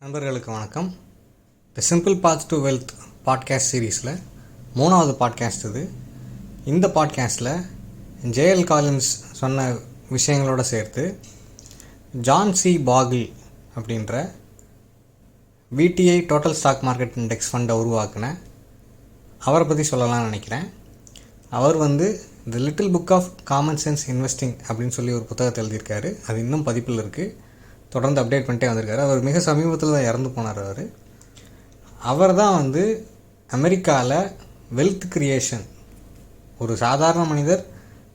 நண்பர்களுக்கு வணக்கம். The simple path to wealth podcast சீரீஸில் 3வது பாட்காஸ்ட் இது. இந்த பாட்காஸ்ட்டில் ஜேஎல் காலின்ஸ் சொன்ன விஷயங்களோடு சேர்த்து ஜான் சி பாகில் அப்படின்ற VTI total stock market index ஃபண்டை உருவாக்குன அவரை பற்றி சொல்லலாம்னு நினைக்கிறேன். அவர் the little book of common sense investing அப்படின்னு சொல்லி ஒரு புத்தகத்தை எழுதியிருக்காரு. அது இன்னும் பதிப்பில் இருக்குது. தொடர்ந்து அப்டேட் பண்ணிட்டே வந்திருக்காரு. அவர் மிக சமீபத்தில் தான் இறந்து போனார். அவர் தான் அமெரிக்காவில் வெல்த் கிரியேஷன், ஒரு சாதாரண மனிதர்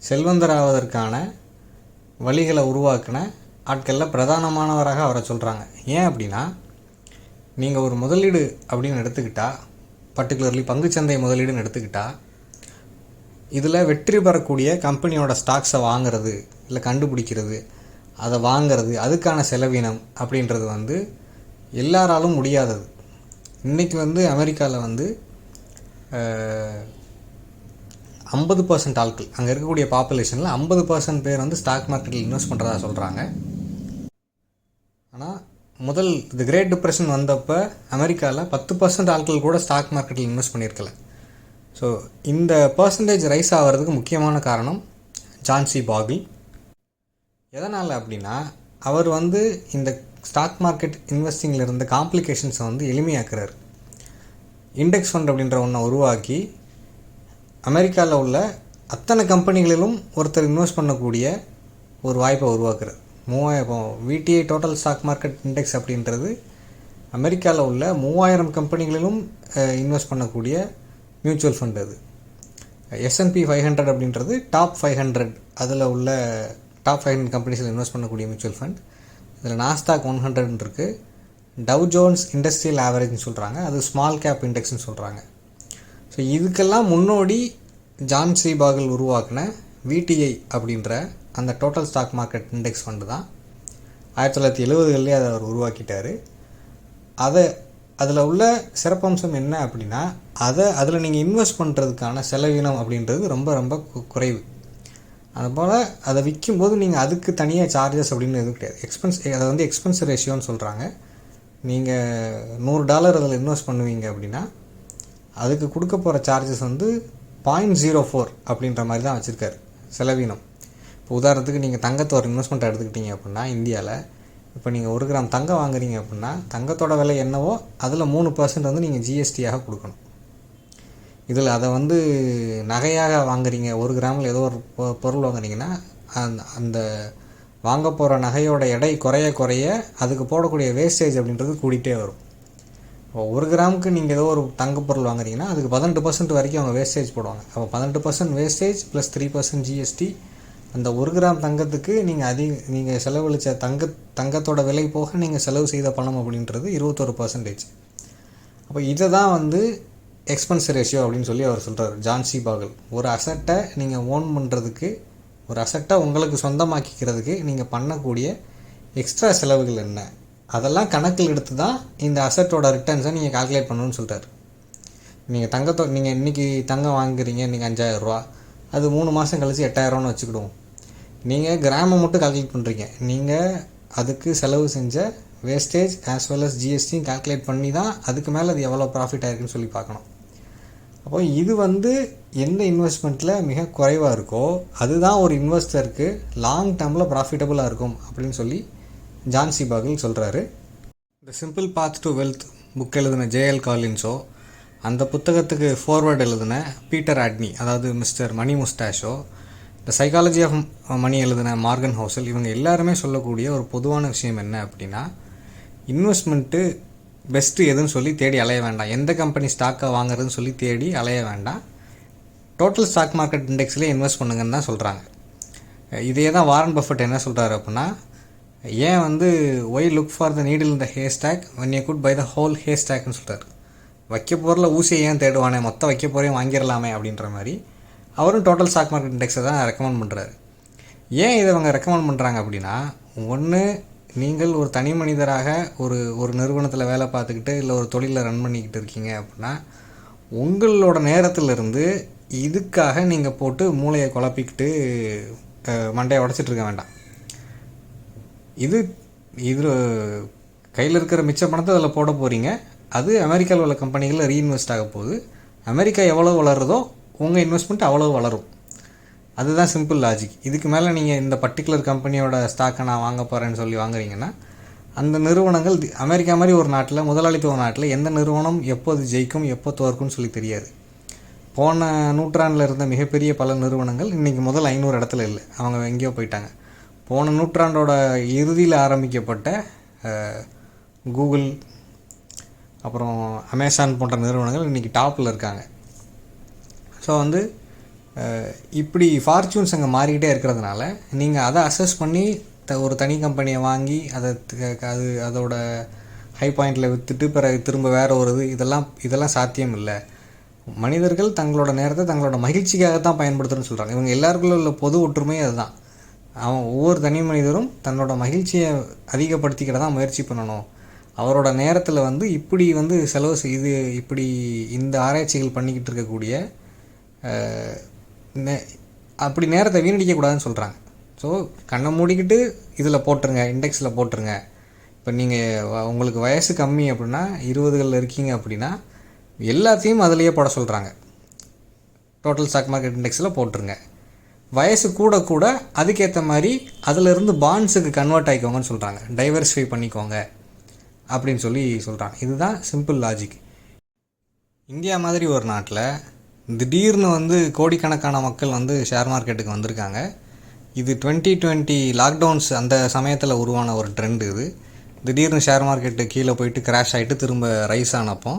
செல்வந்தராவதற்கான வழிகளை உருவாக்கின ஆட்களில் பிரதானமானவராக அவரை சொல்கிறாங்க. ஏன் அப்படின்னா, நீங்கள் ஒரு முதலீடு அப்படின்னு எடுத்துக்கிட்டால், பர்டிகுலர்லி பங்குச்சந்தை முதலீடுன்னு எடுத்துக்கிட்டால், இதில் வெற்றி பெறக்கூடிய கம்பெனியோட ஸ்டாக்ஸை வாங்கிறது இல்லை கண்டுபிடிக்கிறது, அதை வாங்கிறது, அதுக்கான செலவினம் அப்படின்றது எல்லாராலும் முடியாதது. இன்றைக்கி அமெரிக்காவில் 50% ஆட்கள், அங்கே இருக்கக்கூடிய பாப்புலேஷனில் 50% பேர் ஸ்டாக் மார்க்கெட்டில் இன்வெஸ்ட் பண்ணுறதா சொல்கிறாங்க. ஆனால் தி கிரேட் டிப்ரெஷன் வந்தப்போ அமெரிக்காவில் 10% ஆட்கள் கூட ஸ்டாக் மார்க்கெட்டில் இன்வெஸ்ட் பண்ணியிருக்கல. ஸோ இந்த பர்சன்டேஜ் ரைஸ் ஆகிறதுக்கு முக்கியமான காரணம் ஜான் சி பாகில். எதனால் அப்படின்னா, அவர் இந்த ஸ்டாக் மார்க்கெட் இன்வெஸ்டிங்கில் இருந்த காம்ப்ளிகேஷன்ஸை எளிமையாக்குறார். இண்டெக்ஸ் ஃபண்ட் அப்படின்ற ஒன்றை உருவாக்கி அமெரிக்காவில் உள்ள அத்தனை கம்பெனிகளிலும் ஒருத்தர் இன்வெஸ்ட் பண்ணக்கூடிய ஒரு வாய்ப்பை உருவாக்குறார். VTI total stock market index அப்படின்றது அமெரிக்காவில் உள்ள 3000 கம்பெனிகளிலும் இன்வெஸ்ட் பண்ணக்கூடிய மியூச்சுவல் ஃபண்ட். அது S&P 500 அப்படின்றது டாப் 500, அதில் உள்ள டாப் 500 கம்பெனிஸில் இன்வெஸ்ட் பண்ணக்கூடிய மியூச்சுவல் ஃபண்ட். இதில் நாஸ்டாக் 100 இருக்குது. டவ் ஜோன்ஸ் இண்டஸ்ட்ரியல் ஆவரேஜ்னு சொல்கிறாங்க, அது ஸ்மால் கேப் இண்டெக்ஸ்னு சொல்கிறாங்க. ஸோ இதுக்கெல்லாம் முன்னோடி ஜான் சி பாகில் உருவாக்கின விடிஐ அப்படின்ற அந்த total stock market index fund தான். 1970களிலே அதை அவர் உருவாக்கிட்டார். அதில் உள்ள சிறப்பம்சம் என்ன அப்படின்னா, அதில் நீங்கள் இன்வெஸ்ட் பண்ணுறதுக்கான செலவினம் அப்படின்றது ரொம்ப ரொம்ப குறைவு. அதுபோல் அதை விற்கும்போது நீங்கள் அதுக்கு தனியாக சார்ஜஸ் அப்படின்னு எதுவும் கிடையாது. அதை எக்ஸ்பென்ஸ் ரேஷியோன்னு சொல்கிறாங்க. நீங்கள் $100 அதில் இன்வெஸ்ட் பண்ணுவீங்க அப்படின்னா அதுக்கு கொடுக்க போகிற சார்ஜஸ் 0.04 அப்படின்ற மாதிரி தான் வச்சுருக்காரு செலவினம். இப்போ உதாரணத்துக்கு நீங்கள் தங்கத்தை ஒரு இன்வெஸ்ட்மெண்ட் எடுத்துக்கிட்டீங்க அப்படின்னா, இந்தியாவில் இப்போ நீங்கள் 1 கிராம் தங்கம் வாங்குறீங்க அப்படின்னா தங்கத்தோட விலை என்னவோ அதில் 3% நீங்கள் ஜிஎஸ்டியாக கொடுக்கணும். இதில் அதை நகையாக வாங்குறீங்க, 1 கிராமில் ஏதோ ஒரு பொருள் வாங்குறீங்கன்னா அந்த வாங்க போகிற நகையோட எடை குறைய குறைய அதுக்கு போடக்கூடிய வேஸ்டேஜ் அப்படின்றது கூடிகிட்டே வரும். இப்போ 1 கிராமுக்கு நீங்கள் ஏதோ ஒரு தங்க பொருள் வாங்குறீங்கன்னா அதுக்கு 18% வரைக்கும் அவங்க வேஸ்டேஜ் போடுவாங்க. அப்போ 18% வேஸ்டேஜ் ப்ளஸ் 3% ஜிஎஸ்டி, அந்த 1 கிராம் தங்கத்துக்கு நீங்கள் செலவழித்த தங்கத்தோட விலை போக நீங்கள் செலவு செய்த பணம் அப்படின்றது 21%. அப்போ இதை தான் எக்ஸ்பென்ஸ் ரேஷியோ அப்படின்னு சொல்லி அவர் சொல்கிறார், ஜான் சி பாகில். ஒரு அசட்டை நீங்கள் ஓன் பண்ணுறதுக்கு, ஒரு அசட்டை உங்களுக்கு சொந்தமாக்கிக்கிறதுக்கு நீங்கள் பண்ணக்கூடிய எக்ஸ்ட்ரா செலவுகள் என்ன, அதெல்லாம் கணக்கில் எடுத்து தான் இந்த அசட்டோட ரிட்டர்ன்ஸை நீங்கள் கால்குலேட் பண்ணணும்னு சொல்கிறார். நீங்கள் இன்றைக்கி தங்கம் வாங்குறீங்க, நீங்கள் 5000 ரூபா, அது 3 மாதம் கழித்து 8000 வச்சுக்கிடுவோம். நீங்கள் கிராமம் மட்டும் கால்குலேட் பண்ணுறீங்க, நீங்கள் அதுக்கு செலவு செஞ்ச வேஸ்டேஜ் ஆஸ் வெல் அஸ் ஜிஎஸ்டியும் கால்குலேட் பண்ணி தான் அதுக்கு மேலே அது எவ்வளோ ப்ராஃபிட் ஆயிருக்குன்னு சொல்லி பார்க்கணும். அப்போ இது எந்த இன்வெஸ்ட்மெண்ட்டில் மிக குறைவாக இருக்கோ அதுதான் ஒரு இன்வெஸ்டருக்கு லாங் டேர்மில் ப்ராஃபிட்டபுளாக இருக்கும் அப்படின்னு சொல்லி ஜான் சி பாகில் சொல்கிறாரு. The simple path to wealth book எழுதின ஜேஎல் காலின்ஸோ, அந்த புத்தகத்துக்கு ஃபார்வர்ட் எழுதின பீட்டர் ஆட்னி, அதாவது mister money mustache, the psychology of money எழுதின மார்கன் ஹவுசல், இவங்க எல்லாருமே சொல்லக்கூடிய ஒரு பொதுவான விஷயம் என்ன அப்படின்னா, இன்வெஸ்ட்மெண்ட்டு பெஸ்ட்டு எதுன்னு சொல்லி தேடி அலைய வேண்டாம், எந்த கம்பெனி ஸ்டாக்கை வாங்குறதுன்னு சொல்லி தேடி அலைய வேண்டாம், டோட்டல் ஸ்டாக் மார்க்கெட் இண்டெக்ஸ்லேயே இன்வெஸ்ட் பண்ணுங்கன்னு தான் சொல்கிறாங்க. இதே தான் வாரன் பஃபட் என்ன சொல்கிறாரு அப்படின்னா, ஏன் why look for the needle in the haystack when you could buy the whole hay stackன்னு சொல்கிறார். வைக்க போகிறல ஊசியை ஏன் தேடுவானே, மொத்த வைக்க போகிறேன் வாங்கிடலாமே அப்படின்ற மாதிரி அவரும் டோட்டல் ஸ்டாக் மார்க்கெட் இண்டெக்ஸை தான் ரெக்கமெண்ட் பண்ணுறாரு. ஏன் இதை அவங்க ரெக்கமெண்ட் பண்ணுறாங்க அப்படின்னா, ஒன்று, நீங்கள் ஒரு தனி மனிதராக ஒரு நிறுவனத்தில் வேலை பார்த்துக்கிட்டு இல்லை ஒரு தொழிலை ரன் பண்ணிக்கிட்டு இருக்கீங்க அப்படின்னா, உங்களோட நேரத்திலிருந்து இதுக்காக நீங்கள் போட்டு மூளையை குழப்பிக்கிட்டு மண்டையை உடச்சிட்டு இருக்க வேண்டாம். இது கையில் இருக்கிற மிச்ச பணத்தை அதில் போட போகிறீங்க. அது அமெரிக்காவில் உள்ள கம்பெனிகளில் ரீஇன்வெஸ்ட் ஆக போகுது. அமெரிக்கா எவ்வளோ வளருதோ உங்கள் இன்வெஸ்ட்மெண்ட் அவ்வளோ வளரும். அதுதான் சிம்பிள் லாஜிக். இதுக்கு மேலே நீங்கள் இந்த பர்டிகுலர் கம்பெனியோட ஸ்டாக்கை நான் வாங்க போகிறேன்னு சொல்லி வாங்குறீங்கன்னா அந்த நிறுவனங்கள் அமெரிக்கா மாதிரி ஒரு நாட்டில், முதலாளித்துவ நாட்டில் எந்த நிறுவனம் எப்போது ஜெயிக்கும் எப்போ தோற்கும்னு சொல்லி தெரியாது. போன நூற்றாண்டில் இருந்த மிகப்பெரிய பல நிறுவனங்கள் இன்றைக்கி முதல் 500 இடத்துல இல்லை, அவங்க எங்கேயோ போயிட்டாங்க. போன நூற்றாண்டோட இறுதியில் ஆரம்பிக்கப்பட்ட கூகுள் அப்புறம் அமேசான் போன்ற நிறுவனங்கள் இன்றைக்கி டாப்பில் இருக்காங்க. ஸோ வந்து இப்படி ஃபார்ச்சூன்ஸ் அங்கே மாறிக்கிட்டே இருக்கிறதுனால நீங்கள் அதை அசஸ் பண்ணி ஒரு தனி கம்பெனியை வாங்கி அதோட ஹை பாயிண்டில் விற்றுட்டு பிறகு திரும்ப வேறு ஒரு இதெல்லாம் சாத்தியம் இல்லை. மனிதர்கள் தங்களோட நேரத்தை தங்களோட மகிழ்ச்சிக்காகத்தான் பயன்படுத்துகிறேன்னு சொல்கிறாங்க. இவங்க எல்லாருக்குள்ள உள்ள பொது ஒற்றுமை அதுதான். ஒவ்வொரு தனி மனிதரும் தன்னோட மகிழ்ச்சியை அதிகப்படுத்திக்கிட தான் முயற்சி பண்ணணும். அவரோட நேரத்தில் வந்து இப்படி வந்து செலவு செய்து இப்படி இந்த ஆராய்ச்சிகள் பண்ணிக்கிட்டு இருக்கக்கூடிய அப்படி நேரத்தை வீணடிக்கக்கூடாதுன்னு சொல்கிறாங்க. ஸோ கண்ணை மூடிக்கிட்டு இதில் போட்டுருங்க, இண்டெக்ஸில் போட்டுருங்க. இப்போ நீங்கள் உங்களுக்கு வயசு கம்மி அப்படின்னா 20களில் இருக்கீங்க அப்படின்னா எல்லாத்தையும் அதிலேயே போட சொல்கிறாங்க. டோட்டல் ஸ்டாக் மார்க்கெட் இண்டெக்ஸில் போட்டுருங்க. வயசு கூட கூட அதுக்கேற்ற மாதிரி அதிலிருந்து பாண்ட்ஸுக்கு கன்வெர்ட் ஆகிக்கோங்கன்னு சொல்கிறாங்க. டைவர்சிஃபை பண்ணிக்கோங்க அப்படின்னு சொல்கிறாங்க. இதுதான் சிம்பிள் லாஜிக். இந்தியா மாதிரி ஒரு நாட்டில் திடீர்னு வந்து கோடிக்கணக்கான மக்கள் வந்து ஷேர் மார்க்கெட்டுக்கு வந்திருக்காங்க. இது 2020 லாக்டவுன்ஸ் அந்த சமயத்தில் உருவான ஒரு ட்ரெண்டு. இது திடீர்னு ஷேர் மார்க்கெட்டு கீழே போயிட்டு கிராஷ் ஆகிட்டு திரும்ப ரைஸ் ஆனப்போ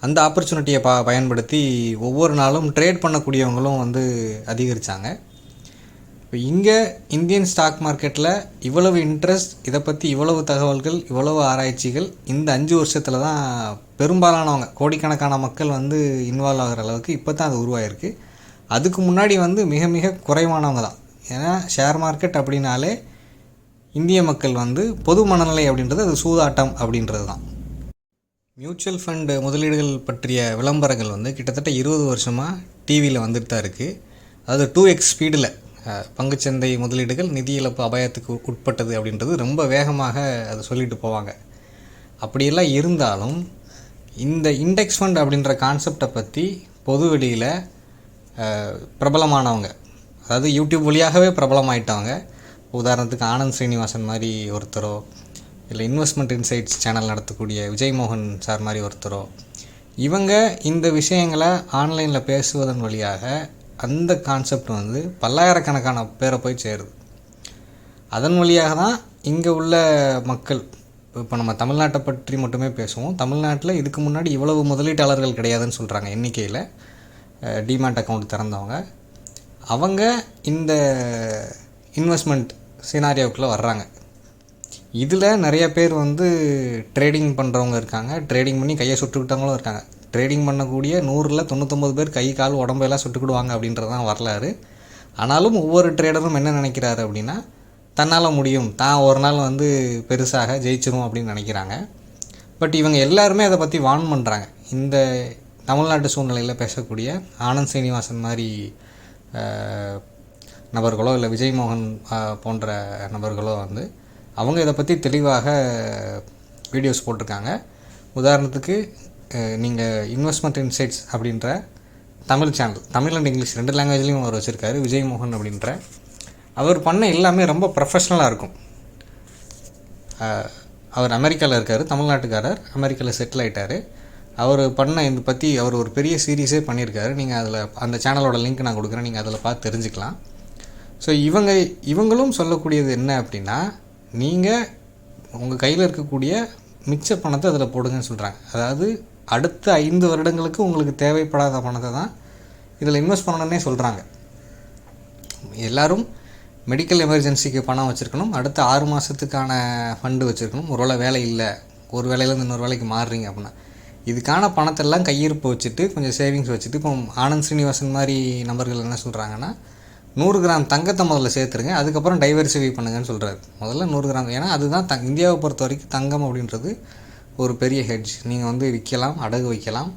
அந்த ஆப்பர்ச்சுனிட்டியை பயன்படுத்தி ஒவ்வொரு நாளும் ட்ரேட் பண்ணக்கூடியவங்களும் வந்து அதிகரித்தாங்க. இப்போ இங்கே இந்தியன் ஸ்டாக் மார்க்கெட்டில் இவ்வளவு இன்ட்ரெஸ்ட், இதை பற்றி இவ்வளவு தகவல்கள், இவ்வளவு ஆராய்ச்சிகள் இந்த 5 வருஷத்தில் தான் பெரும்பாலானவங்க, கோடிக்கணக்கான மக்கள் வந்து இன்வால்வ் ஆகிற அளவுக்கு இப்போ தான் அது உருவாயிருக்கு. அதுக்கு முன்னாடி வந்து மிக மிக குறைவானவங்க தான். ஏன்னா ஷேர் மார்க்கெட் அப்படின்னாலே இந்திய மக்கள் வந்து பொது மனநிலை அப்படின்றது அது சூதாட்டம் அப்படின்றது தான். மியூச்சுவல் ஃபண்டு முதலீடுகள் பற்றிய விளம்பரங்கள் வந்து கிட்டத்தட்ட 20 வருஷமாக டிவியில் வந்துட்டு தான் இருக்குது. அதாவது 2x ஸ்பீடில் பங்குச்சந்தை முதலீடுகள் நிதி இழப்பு அபாயத்துக்கு உட்பட்டது அப்படின்றது ரொம்ப வேகமாக அதை சொல்லிட்டு போவாங்க. அப்படியெல்லாம் இருந்தாலும் இந்த இண்டெக்ஸ் ஃபண்ட் அப்படின்ற கான்செப்டை பற்றி பொது வெளியில் பிரபலமானவங்க, அதாவது யூடியூப் வழியாகவே பிரபலமாயிட்டவங்க, உதாரணத்துக்கு ஆனந்த் ஸ்ரீனிவாசன் மாதிரி ஒருத்தரோ, இல்லை இன்வெஸ்ட்மெண்ட் இன்சைட்ஸ் சேனல் நடத்தக்கூடிய விஜய் மோகன் சார் மாதிரி ஒருத்தரோ, இவங்க இந்த விஷயங்களை ஆன்லைனில் பேசுவதன் வழியாக அந்த கான்செப்ட் வந்து பல்லாயிரக்கணக்கான பேரை போய் சேருது. அதன் வழியாக தான் இங்கே உள்ள மக்கள், இப்போ நம்ம தமிழ்நாட்டை பற்றி மட்டுமே பேசுவோம், தமிழ்நாட்டில் இதுக்கு முன்னாடி இவ்வளவு முதலீட்டாளர்கள் கிடையாதுன்னு சொல்கிறாங்க எண்ணிக்கையில். டிமேட் அக்கௌண்ட் திறந்தவங்க அவங்க இந்த இன்வெஸ்ட்மெண்ட் சினாரியோக்குள்ளே வர்றாங்க. இதில் நிறைய பேர் வந்து ட்ரேடிங் பண்ணுறவங்க இருக்காங்க, ட்ரேடிங் பண்ணி கையை சுட்டுக்கிட்டவங்களும் இருக்காங்க. ட்ரேடிங் பண்ணக்கூடிய 100ல் 99 பேர் கை கால் உடம்பெல்லாம் சுட்டுக்கிடுவாங்க அப்படின்றது தான் வரலாறு. ஆனாலும் ஒவ்வொரு ட்ரேடரும் என்ன நினைக்கிறாரு அப்படின்னா, தன்னால் முடியும், தான் ஒரு நாள் வந்து பெருசாக ஜெயிச்சிரும் அப்படின்னு நினைக்கிறாங்க. பட் இவங்க எல்லாருமே அதை பற்றி வார்ன் பண்ணுறாங்க. இந்த தமிழ்நாட்டு சூழ்நிலையில் பேசக்கூடிய ஆனந்த் ஸ்ரீனிவாசன் மாதிரி நபர்களோ இல்லை விஜய் மோகன் போன்ற நபர்களோ வந்து அவங்க இதை பற்றி தெளிவாக வீடியோஸ் போட்டிருக்காங்க. உதாரணத்துக்கு நீங்கள் இன்வெஸ்ட்மெண்ட் இன்சைட்ஸ் அப்படின்ற Tamil channel, Tamil and English 2 லாங்குவேஜ்லேயும் அவர் வச்சுருக்காரு, விஜய் மோகன் அப்படின்ற. அவர் பண்ண எல்லாமே ரொம்ப ப்ரொஃபஷ்னலாக இருக்கும். அவர் அமெரிக்காவில் இருக்கார், தமிழ்நாட்டுக்காரர், அமெரிக்காவில் செட்டில் ஆகிட்டார். அவர் பண்ண இதை பற்றி அவர் ஒரு பெரிய சீரீஸே பண்ணியிருக்காரு. நீங்கள் அதில் அந்த சேனலோட லிங்க் நான் கொடுக்குறேன், நீங்கள் அதில் பார்த்து தெரிஞ்சுக்கலாம். ஸோ இவங்களும் சொல்லக்கூடியது என்ன அப்படின்னா, நீங்கள் உங்கள் கையில் இருக்கக்கூடிய மிச்ச பணத்தை அதில் போடுங்கன்னு சொல்கிறாங்க. அதாவது அடுத்த 5 வருடங்களுக்கு உங்களுக்கு தேவைப்படாத பணத்தை தான் இதில் இன்வெஸ்ட் பண்ணணுன்னே சொல்கிறாங்க. எல்லோரும் மெடிக்கல் எமர்ஜென்சிக்கு பணம் வச்சுருக்கணும், அடுத்த 6 மாதத்துக்கான ஃபண்டு வச்சுருக்கணும். ஒரு வேலை இல்லை, ஒரு வேலையிலேருந்து இன்னொரு வேலைக்கு மாறுறீங்க அப்படின்னா இதுக்கான பணத்தெல்லாம் கையிருப்பு வச்சுட்டு கொஞ்சம் சேவிங்ஸ் வச்சுட்டு, இப்போ ஆனந்த் ஸ்ரீனிவாசன் மாதிரி நபர்கள் என்ன சொல்கிறாங்கன்னா, 100 கிராம் தங்கத்தை முதல்ல சேர்த்துருங்க, அதுக்கப்புறம் டைவர்சிஃபை பண்ணுங்கன்னு சொல்கிறாரு. முதல்ல 100 கிராம், ஏன்னா அதுதான் இந்தியாவை பொறுத்த வரைக்கும் தங்கம் அப்படின்றது ஒரு பெரிய ஹெட்ஜ். நீங்கள் வந்து விற்கலாம், அடகு வைக்கலாம்,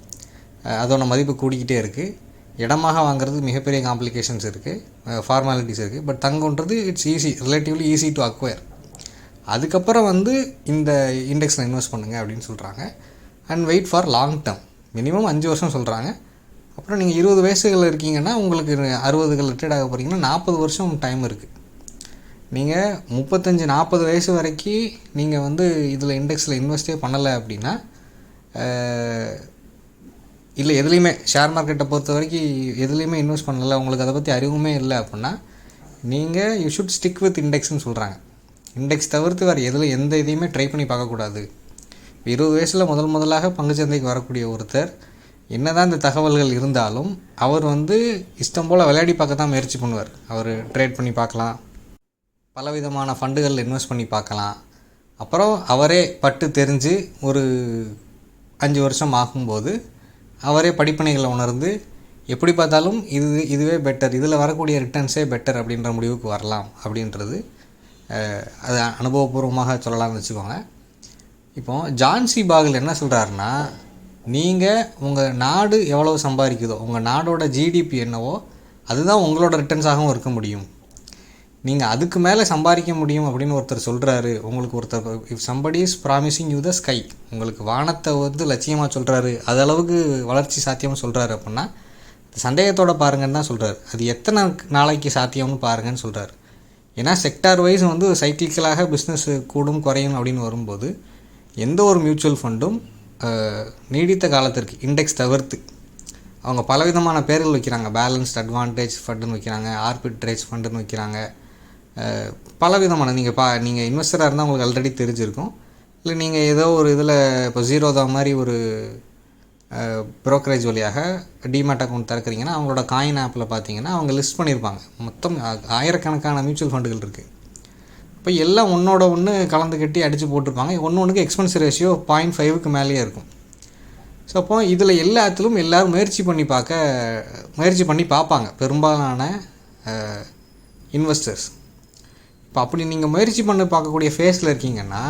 அதோட மதிப்பு கூடிக்கிட்டே இருக்குது. இடமாக வாங்குறது மிகப்பெரிய காம்ப்ளிகேஷன்ஸ் இருக்குது, ஃபார்மாலிட்டிஸ் இருக்குது. பட் தங்கம்ன்றது it's easy, relatively easy to acquire. அதுக்கப்புறம் வந்து இந்த இண்டெக்ஸில் இன்வெஸ்ட் பண்ணுங்கள் அப்படின்னு சொல்கிறாங்க. And wait for long term, minimum 5 வருஷம் சொல்கிறாங்க. அப்புறம் நீங்கள் 20 வயசுகள் இருக்கீங்கன்னா உங்களுக்கு 60கள் ரிட்டையர்ட் ஆக போகிறீங்கன்னா 40 வருஷம் டைம் இருக்குது. நீங்கள் 35-40 வயசு வரைக்கும் நீங்கள் வந்து இதில் இண்டெக்ஸில் இன்வெஸ்ட்டே பண்ணலை அப்படின்னா, இல்லை எதுலேயுமே ஷேர் மார்க்கெட்டை பொறுத்த வரைக்கும் எதுலேயுமே இன்வெஸ்ட் பண்ணலை, உங்களுக்கு அதை பற்றி அறிவுமே இல்லை அப்படின்னா நீங்கள் யூ ஷுட் ஸ்டிக் வித் இண்டெக்ஸ்னு சொல்கிறாங்க. இண்டெக்ஸ் தவிர்த்து வேறு எந்த இதையுமே ட்ரை பண்ணி பார்க்கக்கூடாது. 20 வயசில் முதலாக பங்குச்சந்தைக்கு வரக்கூடிய ஒருத்தர் என்ன தான் இந்த தகவல்கள் இருந்தாலும் அவர் வந்து இஷ்டம் போல் விளையாடி பார்க்க தான் முயற்சி பண்ணுவார். அவர் ட்ரேட் பண்ணி பார்க்கலாம், பலவிதமான ஃபண்டுகளில் இன்வெஸ்ட் பண்ணி பார்க்கலாம். அப்புறம் அவரே பட்டு தெரிஞ்சு ஒரு 5 வருஷம் ஆகும்போது அவரே படிப்பனைகளை உணர்ந்து எப்படி பார்த்தாலும் இதுவே பெட்டர், இதில் வரக்கூடிய ரிட்டர்ன்ஸே பெட்டர் அப்படின்ற முடிவுக்கு வரலாம் அப்படின்றது அது அனுபவபூர்வமாக சொல்லலாம்னு வச்சுக்கோங்க. இப்போது ஜான்சி பாகல் என்ன சொல்கிறாருன்னா, நீங்கள் உங்கள் நாடு எவ்வளோ சம்பாதிக்குதோ, உங்கள் நாடோட ஜிடிபி என்னவோ அதுதான் உங்களோட ரிட்டர்ன்ஸாகவும் இருக்க முடியும். நீங்கள் அதுக்கு மேலே சம்பாதிக்க முடியும் அப்படின்னு ஒருத்தர் சொல்கிறாரு, உங்களுக்கு ஒருத்தர் if somebody is promising you the sky, உங்களுக்கு வானத்தை வந்து லட்சியமாக சொல்கிறாரு, அதளவுக்கு வளர்ச்சி சாத்தியம்னு சொல்கிறாரு அப்படின்னா சந்தேகத்தோடு பாருங்கன்னு தான் சொல்கிறார். அது எத்தனை நாளைக்கு சாத்தியம்னு பாருங்கன்னு சொல்கிறார். ஏன்னா செக்டார் வைஸ் வந்து சைக்கிளிக்கலாக பிஸ்னஸ் கூடும் குறையும் அப்படின்னு வரும்போது எந்த ஒரு மியூச்சுவல் ஃபண்டும் நீடித்த காலத்திற்கு இண்டெக்ஸ் தவிர்த்து அவங்க பலவிதமான பேர்கள் வைக்கிறாங்க. பேலன்ஸ்ட் அட்வான்டேஜ் ஃபண்டுன்னு வைக்கிறாங்க, ஆர்பிட்ரேஜ் ஃபண்டுன்னு வைக்கிறாங்க, பலவிதமான நீங்கள் இன்வெஸ்டராக இருந்தால் உங்களுக்கு ஆல்ரெடி தெரிஞ்சிருக்கும். இல்லை நீங்கள் ஏதோ ஒரு இதில் இப்போ ஜீரோதா மாதிரி ஒரு ப்ரோக்கரேஜ் வழியாக டிமேட் அக்கௌண்ட் திறக்கிறீங்கன்னா அவங்களோட காயின் ஆப்பில் பார்த்தீங்கன்னா அவங்க லிஸ்ட் பண்ணியிருப்பாங்க. மொத்தம் ஆயிரக்கணக்கான மியூச்சுவல் ஃபண்டுகள் இருக்குது. இப்போ எல்லாம் ஒன்றோட ஒன்று கலந்து கட்டி அடித்து போட்டிருப்பாங்க. ஒன்றுக்கு எக்ஸ்பென்ஸ் ரேஷியோ 0.5க்கு மேலேயே இருக்கும். ஸோ அப்போ இதில் எல்லாத்திலும் எல்லோரும் முயற்சி பண்ணி பார்ப்பாங்க பெரும்பாலான இன்வெஸ்டர்ஸ். இப்போ அப்படி நீங்கள் முயற்சி பண்ணி பார்க்கக்கூடிய ஃபேஸில் இருக்கீங்கன்னா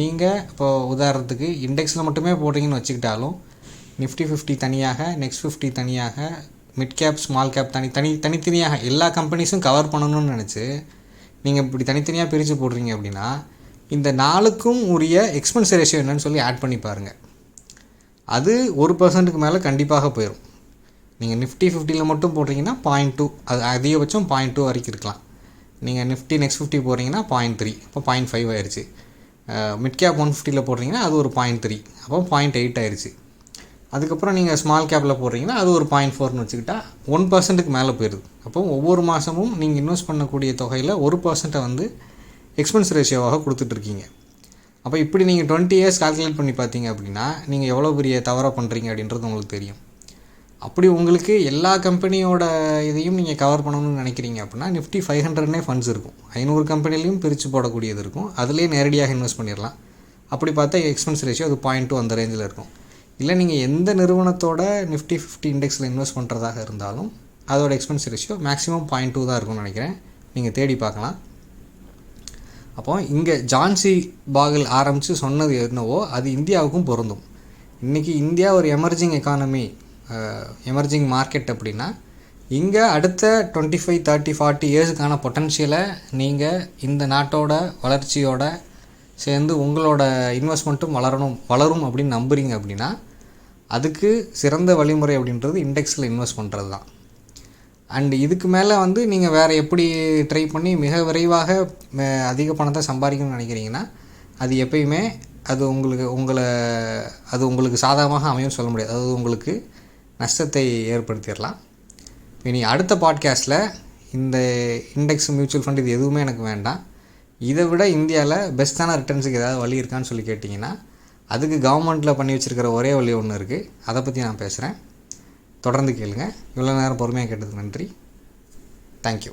நீங்கள் இப்போது உதாரணத்துக்கு இண்டெக்ஸில் மட்டுமே போடுறீங்கன்னு வச்சுக்கிட்டாலும் நிஃப்டி 50 தனியாக, நெக்ஸ்ட் 50 தனியாக, மிட் கேப் ஸ்மால் கேப் தனித்தனியாக எல்லா கம்பெனிஸும் கவர் பண்ணணும்னு நினச்சி நீங்கள் இப்படி தனித்தனியாக பிரித்து போடுறீங்க அப்படின்னா இந்த நாளுக்கும் உரிய எக்ஸ்பென்ஸ் ரேஷியோ என்னன்னு சொல்லி ஆட் பண்ணி பாருங்கள். அது 1% மேலே கண்டிப்பாக போயிடும். நீங்கள் நிஃப்டி 50ல் மட்டும் போடுறீங்கன்னா 0.2, அது அதிகபட்சம் 0.2 வரைக்கும் இருக்கலாம். நீங்கள் நிஃப்டி நெக்ஸ்ட் 50 போடுறீங்கன்னா 0.3, அப்போ 0.5 ஆயிடுச்சு. மிட் கேப் 150ல் போடுறீங்கன்னா அது ஒரு 0.3, அப்போ 0.8 ஆயிடுச்சு. அதுக்கப்புறம் நீங்கள் ஸ்மால் கேப்பில் போடுறீங்கன்னா அது ஒரு 0.4ன்னு வச்சுக்கிட்டா 1%க்கு மேலே போயிடுது. அப்போ ஒவ்வொரு மாதமும் நீங்கள் இன்வெஸ்ட் பண்ணக்கூடிய தொகையில் 1% வந்து எக்ஸ்பென்ஸ் ரேஷியோவாக கொடுத்துட்ருக்கீங்க. அப்போ இப்படி நீங்கள் 20 இயர்ஸ் கால்குலேட் பண்ணி பார்த்தீங்க அப்படின்னா நீங்கள் எவ்வளோ பெரிய தவறாக பண்ணுறீங்க அப்படின்றது உங்களுக்கு தெரியும். அப்படி உங்களுக்கு எல்லா கம்பெனியோட இதையும் நீங்கள் கவர் பண்ணணும்னு நினைக்கிறீங்க அப்படின்னா நிஃப்டி 500னே ஃபண்ட்ஸ் இருக்கும். 500 கம்பெனிலையும் பிரித்து போடக்கூடியது இருக்கும். அதுலேயே நேரடியாக இன்வெஸ்ட் பண்ணிடலாம். அப்படி பார்த்தா எக்ஸ்பென்ஸ் ரேஷியோ அது 0.2 அந்த ரேஞ்சில் இருக்கும். இல்லை நீங்கள் எந்த நிறுவனத்தோட நிஃப்டி 50 இண்டெக்ஸில் இன்வெஸ்ட் பண்ணுறதாக இருந்தாலும் அதோட எக்ஸ்பென்ஸ் ரேஷியோ மேக்ஸிமம் 0.2 தான் இருக்கும்னு நினைக்கிறேன். நீங்கள் தேடி பார்க்கலாம். அப்போது இங்கே ஜான்சி பாகல் ஆரம்பித்து சொன்னது என்னவோ அது இந்தியாவுக்கும் பொருந்தும். இன்றைக்கி இந்தியா ஒரு எமர்ஜிங் எக்கானமி, எமர்ஜிங் மார்க்கெட் அப்படின்னா இங்கே அடுத்த 25, 30, 40 இயர்ஸுக்கான பொட்டன்ஷியலை நீங்கள் இந்த நாட்டோட வளர்ச்சியோட சேர்ந்து உங்களோட இன்வெஸ்ட்மெண்ட்டும் வளரும் அப்படின்னு நம்புறீங்க அப்படின்னா அதுக்கு சிறந்த வழிமுறை அப்படின்றது இண்டெக்ஸில் இன்வெஸ்ட் பண்ணுறது தான். அண்டு இதுக்கு மேலே வந்து நீங்கள் வேறு எப்படி ட்ரை பண்ணி மிக விரைவாக அதிக பணத்தை சம்பாதிக்கணும்னு நினைக்கிறீங்கன்னா அது எப்பயுமே அது உங்களுக்கு சாதகமாக அமையும் சொல்ல முடியாது. அது உங்களுக்கு நஷ்டத்தை ஏற்படுத்திடலாம். இனி அடுத்த பாட்காஸ்ட்டில் இந்த இண்டெக்ஸ் மியூச்சுவல் ஃபண்ட் இது எதுவுமே எனக்கு வேண்டாம், இதை விட இந்தியாவில் பெஸ்ட்டான ரிட்டர்ன்ஸுக்கு ஏதாவது வழி இருக்கான்னு சொல்லி கேட்டிங்கன்னா அதுக்கு கவர்மெண்ட்டில் பண்ணி வச்சுருக்கிற ஒரே வழி ஒன்று இருக்குது. அதை பற்றி நான் பேசுகிறேன். தொடர்ந்து கேளுங்க. இவ்வளோ நேரம் பொறுமையாக கேட்டதுக்கு நன்றி. தேங்க்யூ.